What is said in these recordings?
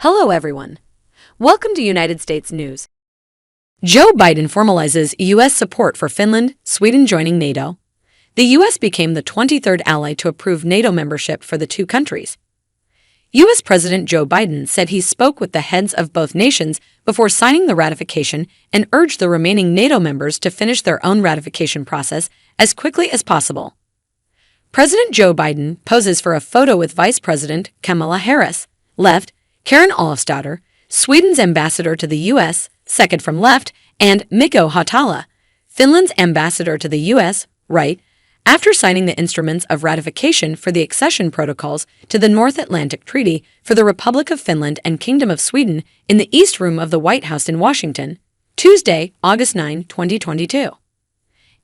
Hello, everyone. Welcome to United States News. Joe Biden formalizes U.S. support for Finland, Sweden joining NATO. The U.S. became the 23rd ally to approve NATO membership for the two countries. U.S. President Joe Biden said he spoke with the heads of both nations before signing the ratification and urged the remaining NATO members to finish their own ratification process as quickly as possible. President Joe Biden poses for a photo with Vice President Kamala Harris, left, Karin Olofsdotter, Sweden's ambassador to the U.S., second from left, and Mikko Hautala, Finland's ambassador to the U.S., right, after signing the instruments of ratification for the accession protocols to the North Atlantic Treaty for the Republic of Finland and Kingdom of Sweden in the East Room of the White House in Washington, Tuesday, August 9, 2022.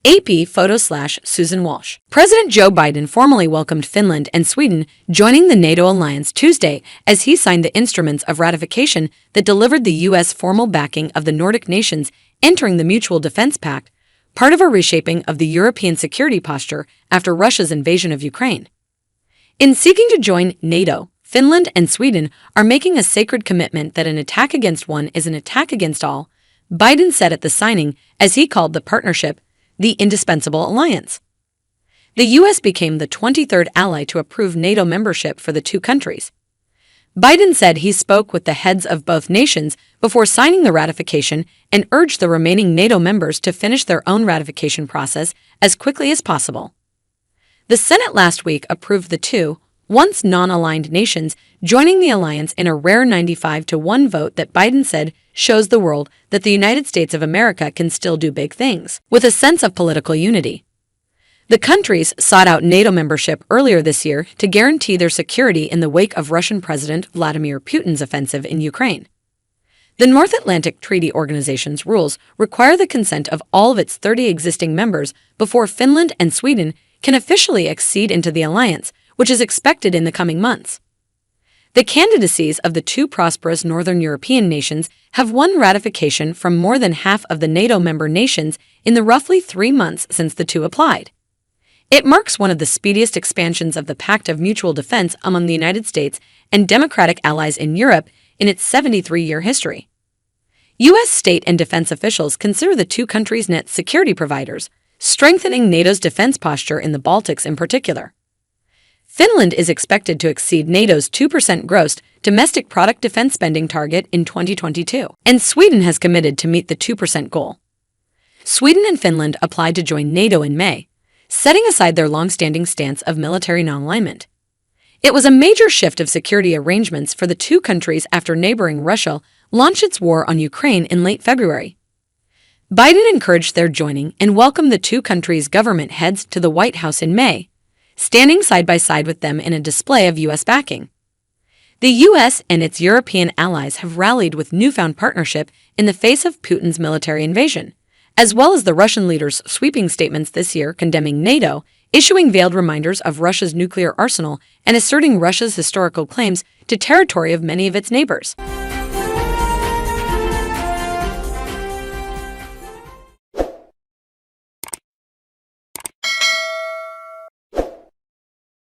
AP photo/Susan Walsh. President Joe Biden formally welcomed Finland and Sweden joining the NATO alliance Tuesday as he signed the instruments of ratification that delivered the U.S. formal backing of the Nordic nations entering the Mutual Defense Pact, part of a reshaping of the European security posture after Russia's invasion of Ukraine. In seeking to join NATO, Finland and Sweden are making a sacred commitment that an attack against one is an attack against all, Biden said at the signing, as he called the partnership the indispensable alliance. The U.S. became the 23rd ally to approve NATO membership for the two countries. Biden said he spoke with the heads of both nations before signing the ratification and urged the remaining NATO members to finish their own ratification process as quickly as possible. The Senate last week approved the two, once non-aligned nations joining the alliance in a rare 95-1 vote that Biden said shows the world that the United States of America can still do big things, with a sense of political unity. The countries sought out NATO membership earlier this year to guarantee their security in the wake of Russian President Vladimir Putin's offensive in Ukraine. The North Atlantic Treaty Organization's rules require the consent of all of its 30 existing members before Finland and Sweden can officially accede into the alliance, which is expected in the coming months. The candidacies of the two prosperous Northern European nations have won ratification from more than half of the NATO member nations in the roughly 3 months since the two applied. It marks one of the speediest expansions of the Pact of Mutual Defense among the United States and democratic allies in Europe in its 73-year history. U.S. state and defense officials consider the two countries net security providers, strengthening NATO's defense posture in the Baltics in particular. Finland is expected to exceed NATO's 2% gross domestic product defense spending target in 2022, and Sweden has committed to meet the 2% goal. Sweden and Finland applied to join NATO in May, setting aside their long-standing stance of military non-alignment. It was a major shift of security arrangements for the two countries after neighboring Russia launched its war on Ukraine in late February. Biden encouraged their joining and welcomed the two countries' government heads to the White House in May, standing side by side with them in a display of U.S. backing. The U.S. and its European allies have rallied with newfound partnership in the face of Putin's military invasion, as well as the Russian leader's sweeping statements this year condemning NATO, issuing veiled reminders of Russia's nuclear arsenal, and asserting Russia's historical claims to territory of many of its neighbors.